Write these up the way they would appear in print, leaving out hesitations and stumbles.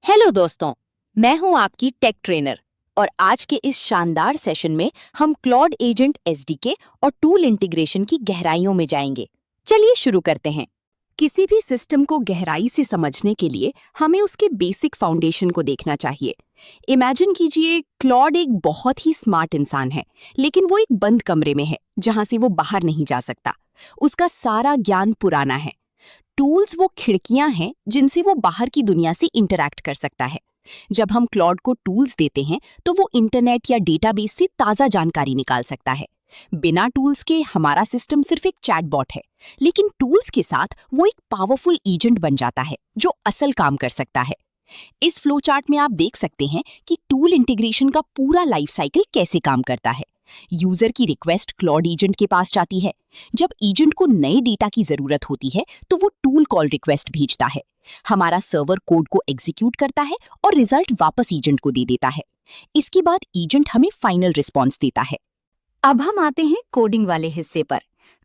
Hello दोस्तों, मैं हूं आपकी टेक ट्रेनर और आज के इस शानदार सेशन में हम क्लॉड एजेंट एसडीके और टूल इंटीग्रेशन की गहराइयों में जाएंगे। चलिए शुरू करते हैं। किसी भी सिस्टम को गहराई से समझने के लिए हमें उसके बेसिक फाउंडेशन को देखना चाहिए। इमेजिन कीजिए, क्लॉड एक बहुत ही स्मार्ट इंसान है, लेकिन वो एक बंद कमरे में है जहां से वो बाहर नहीं जा सकता। उसका सारा ज्ञान पुराना है। टूल्स वो खिड़कियां हैं जिनसे वो बाहर की दुनिया से इंटरैक्ट कर सकता है। जब हम क्लॉड को टूल्स देते हैं तो वो इंटरनेट या डेटाबेस से ताज़ा जानकारी निकाल सकता है। बिना टूल्स के हमारा सिस्टम सिर्फ एक चैटबॉट है, लेकिन टूल्स के साथ वो एक पावरफुल एजेंट बन जाता है जो असल काम कर सकता है। इस फ्लो चार्ट में आप देख सकते हैं कि टूल इंटीग्रेशन का पूरा लाइफ साइकिल कैसे काम करता है। यूजर की रिक्वेस्ट क्लॉड एजेंट के पास जाती है। जब एजेंट को नए डेटा की जरूरत होती है तो वो टूल कॉल रिक्वेस्ट भेजता है। हमारा सर्वर कोड को एग्जीक्यूट करता है और रिजल्ट वापस एजेंट को दे देता है। इसके बाद एजेंट हमें फाइनल रिस्पॉन्स देता है। अब हम आते हैं कोडिंग वाले हिस्से पर।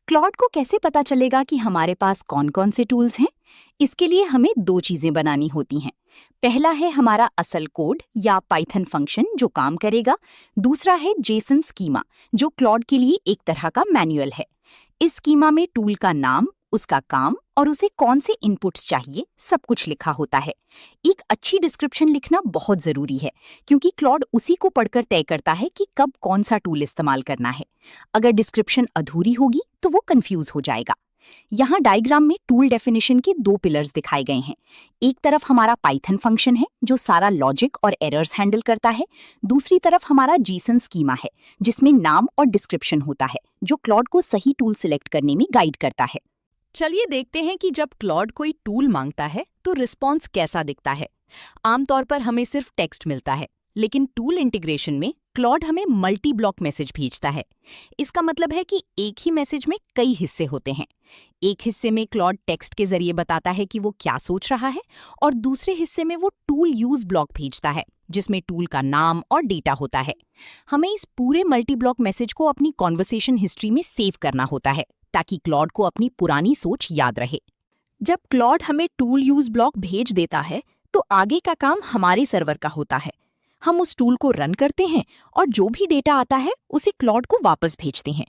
क्लॉड को कैसे पता चलेगा कि हमारे पास कौन कौन से टूल्स हैं? इसके लिए हमें दो चीजें बनानी होती हैं। पहला है हमारा असल कोड या पाइथन फंक्शन जो काम करेगा। दूसरा है जेसन स्कीमा, जो क्लॉड के लिए एक तरह का मैनुअल है। इस स्कीमा में टूल का नाम, उसका काम और उसे कौन से इनपुट्स चाहिए, सब कुछ लिखा होता है। एक अच्छी डिस्क्रिप्शन लिखना बहुत जरूरी है, क्योंकि क्लॉड उसी को पढ़कर तय करता है कि कब कौन सा टूल इस्तेमाल करना है। अगर डिस्क्रिप्शन अधूरी होगी तो वो कंफ्यूज हो जाएगा। यहाँ डायग्राम में टूल डेफिनेशन के दो पिलर्स दिखाए गए हैं। एक तरफ हमारा पाइथन फंक्शन है जो सारा लॉजिक और एरर्स हैंडल करता है। दूसरी तरफ हमारा जेसन स्कीमा है जिसमें नाम और डिस्क्रिप्शन होता है, जो क्लॉड को सही टूल सिलेक्ट करने में गाइड करता है। चलिए देखते हैं कि जब क्लॉड कोई टूल मांगता है तो रिस्पॉन्स कैसा दिखता है। आमतौर पर हमें सिर्फ टेक्स्ट मिलता है, लेकिन टूल इंटीग्रेशन में क्लॉड हमें मल्टी ब्लॉक मैसेज भेजता है। इसका मतलब है कि एक ही मैसेज में कई हिस्से होते हैं। एक हिस्से में क्लॉड टेक्स्ट के जरिए बताता है कि वो क्या सोच रहा है, और दूसरे हिस्से में वो टूल यूज ब्लॉक भेजता है जिसमें टूल का नाम और डेटा होता है। हमें इस पूरे मल्टी ब्लॉक मैसेज को अपनी कॉन्वर्सेशन हिस्ट्री में सेव करना होता है ताकि क्लॉड को अपनी पुरानी सोच याद रहे। जब क्लॉड हमें टूल यूज ब्लॉक भेज देता है तो आगे का काम हमारे सर्वर का होता है। हम उस टूल को रन करते हैं और जो भी डेटा आता है उसे क्लॉड को वापस भेजते हैं।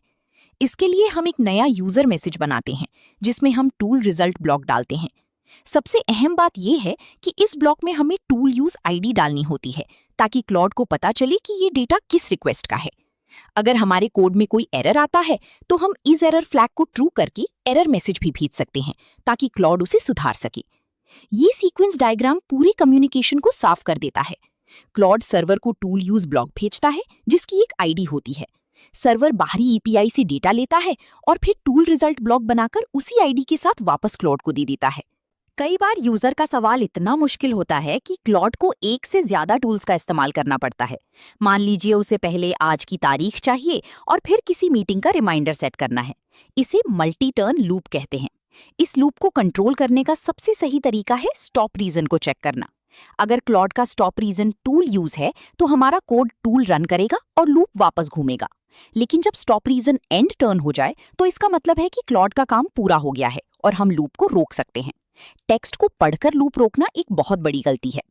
इसके लिए हम एक नया यूजर मैसेज बनाते हैं जिसमें हम टूल रिजल्ट ब्लॉक डालते हैं। सबसे अहम बात यह है कि इस ब्लॉक में हमें टूल यूज आईडी डालनी होती है ताकि क्लॉड को पता चले कि ये डेटा किस रिक्वेस्ट का है। अगर हमारे कोड में कोई एरर आता है तो हम इस एरर फ्लैग को ट्रू करके एरर मैसेज भी भेज सकते हैं ताकि क्लॉड उसे सुधार सके। ये सीक्वेंस डायग्राम पूरी कम्युनिकेशन को साफ कर देता है। क्लॉड सर्वर को टूल यूज ब्लॉक भेजता है जिसकी एक आईडी होती है। सर्वर बाहरी एपीआई से डेटा लेता है और फिर टूल रिजल्ट ब्लॉक बनाकर उसी आईडी के साथ वापस क्लॉड को दे देता है। कई बार यूजर का सवाल इतना मुश्किल होता है कि क्लॉड को एक से ज्यादा टूल्स का इस्तेमाल करना पड़ता है। मान लीजिए उसे पहले आज की तारीख चाहिए और फिर किसी मीटिंग का रिमाइंडर सेट करना है। इसे मल्टी टर्न लूप कहते हैं। इस लूप को कंट्रोल करने का सबसे सही तरीका है स्टॉप रीजन को चेक करना। अगर क्लॉड का स्टॉप रीजन टूल यूज है तो हमारा कोड टूल रन करेगा और लूप वापस घूमेगा। लेकिन जब स्टॉप रीजन एंड टर्न हो जाए तो इसका मतलब है कि क्लॉड का काम पूरा हो गया है और हम लूप को रोक सकते हैं। टेक्स्ट को पढ़कर लूप रोकना एक बहुत बड़ी गलती है।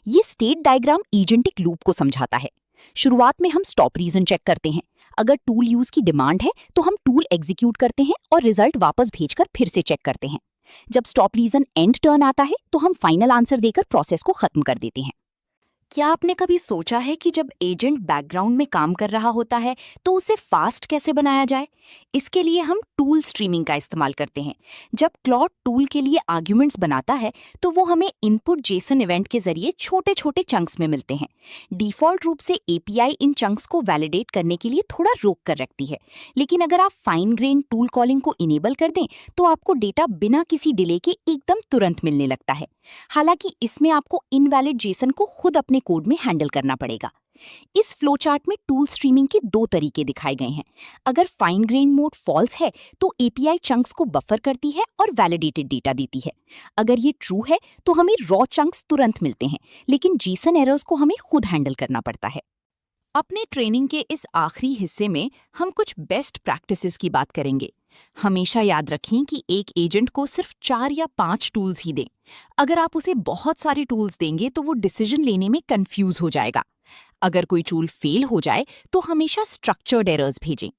ये स्टेट डायग्राम एजेंटिक लूप को समझाता है। शुरुआत में हम स्टॉप रीजन चेक करते हैं। अगर टूल यूज की डिमांड है तो हम टूल एग्जीक्यूट करते हैं और रिजल्ट वापस भेजकर फिर से चेक करते हैं। जब स्टॉप रीजन एंड टर्न आता है तो हम फाइनल आंसर देकर प्रोसेस को खत्म कर देते हैं। क्या आपने कभी सोचा है कि जब एजेंट बैकग्राउंड में काम कर रहा होता है तो उसे फास्ट कैसे बनाया जाए? इसके लिए हम टूल स्ट्रीमिंग का इस्तेमाल करते हैं। जब क्लॉड टूल के लिए आर्ग्यूमेंट्स बनाता है तो वो हमें इनपुट जेसन इवेंट के जरिए छोटे छोटे चंक्स में मिलते हैं। डिफॉल्ट रूप से एपीआई इन चंक्स को वैलिडेट करने के लिए थोड़ा रोक कर रखती है, लेकिन अगर आप फाइन ग्रेन टूल कॉलिंग को इनेबल कर दें तो आपको डेटा बिना किसी डिले के एकदम तुरंत मिलने लगता है। हालांकि इसमें आपको इनवैलिड जेसन को खुद अपने कोड में हैंडल करना पड़ेगा। इस फ्लो चार्ट में टूल स्ट्रीमिंग के दो तरीके दिखाए गए हैं। अगर फाइन ग्रेन मोड फॉल्स है तो एपीआई चंक्स को बफर करती है और वैलिडेटेड डेटा देती है। अगर ये ट्रू है तो हमें रॉ चंक्स तुरंत मिलते हैं, लेकिन जेसन एरर्स को हमें खुद हैंडल करना पड़ता है। अपने ट्रेनिंग के इस आखिरी हिस्से में हम कुछ बेस्ट प्रैक्टिसेस की बात करेंगे। हमेशा याद रखें कि एक एजेंट को सिर्फ 4 या 5 टूल्स ही दें। अगर आप उसे बहुत सारे टूल्स देंगे तो वो डिसीजन लेने में कंफ्यूज हो जाएगा। अगर कोई टूल फेल हो जाए तो हमेशा स्ट्रक्चर्ड एरर्स भेजें।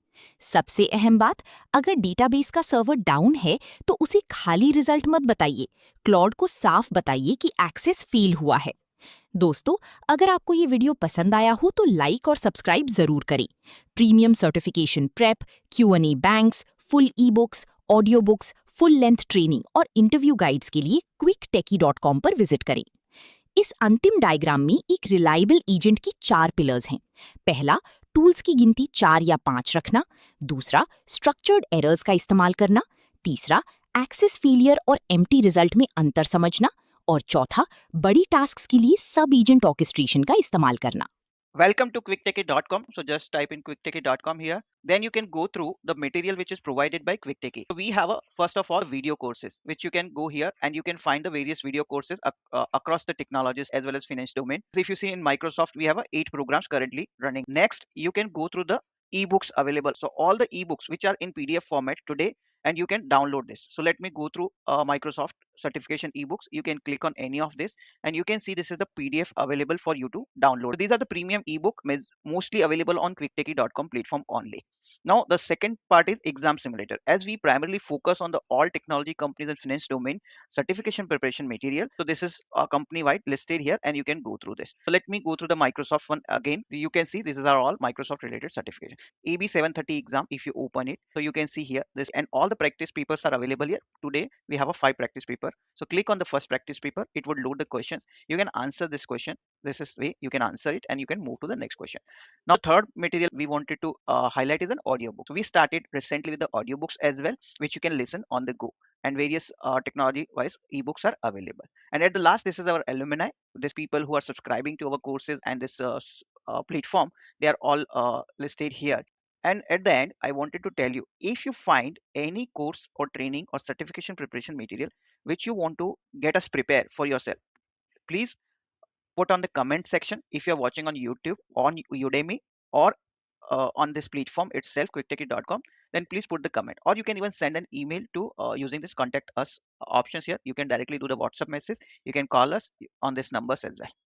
सबसे अहम बात, अगर डेटाबेस का सर्वर डाउन है तो उसे खाली रिजल्ट मत बताइए। क्लॉड को साफ बताइए कि एक्सेस फेल हुआ है। दोस्तों, अगर आपको ये वीडियो पसंद आया हो तो लाइक और सब्सक्राइब जरूर करें। Premium certification prep, Q&A banks, full e books, audio books, full length training और इंटरव्यू गाइड्स के लिए quicktechie.com पर विजिट करें। इस अंतिम डायग्राम में एक रिलायबल एजेंट की 4 पिलर्स हैं। पहला, टूल्स की गिनती 4 या 5 रखना। दूसरा, स्ट्रक्चर्ड एरर्स का इस्तेमाल करना। तीसरा, एक्सेस फेलियर और एम्प्टी रिजल्ट में अंतर समझना। और चौथा, बड़ी टास्क्स के लिए सब एजेंट ऑर्केस्ट्रेशन का इस्तेमाल करना। Welcome to quicktechie.com. So just type in quicktechie.com here. Then you can go through the material which is provided by Quicktechie. So we have first of all video courses which you can go here and you can find the various video courses across the technologies as well as finance domain. So if you see in Microsoft, we have 8 programs currently running. Next, you can go through the ebooks available. So all the ebooks which are in PDF format today, and you can download this. So let me go through Microsoft certification ebooks. You can click on any of this and you can see this is the PDF available for you to download. So these are the premium ebook mostly available on quicktechie.com platform only. Now the second part is exam simulator. As we primarily focus on the all technology companies and finance domain certification preparation material, so this is company wide listed here and you can go through this. So let me go through the Microsoft one again. You can see this is are all Microsoft related certification. AB 730 exam, if you open it, so you can see here this, and all the practice papers are available here. Today we have a 5 practice paper. So click on the first practice paper, it would load the questions. You can answer this question. This is way you can answer it and you can move to the next question. Now third material we wanted to highlight is an audiobook. So we started recently with the audiobooks as well, which you can listen on the go, and various technology wise ebooks are available. And at the last, this is our alumni. These people who are subscribing to our courses and this platform, they are all listed here. And at the end, I wanted to tell you, if you find any course or training or certification preparation material which you want to get us prepare for yourself, please put on the comment section. If you're watching on YouTube, on Udemy, or on this platform itself, quicktechie.com, then please put the comment, or you can even send an email to using this contact us options here. You can directly do the WhatsApp message. You can call us on this numbers as well.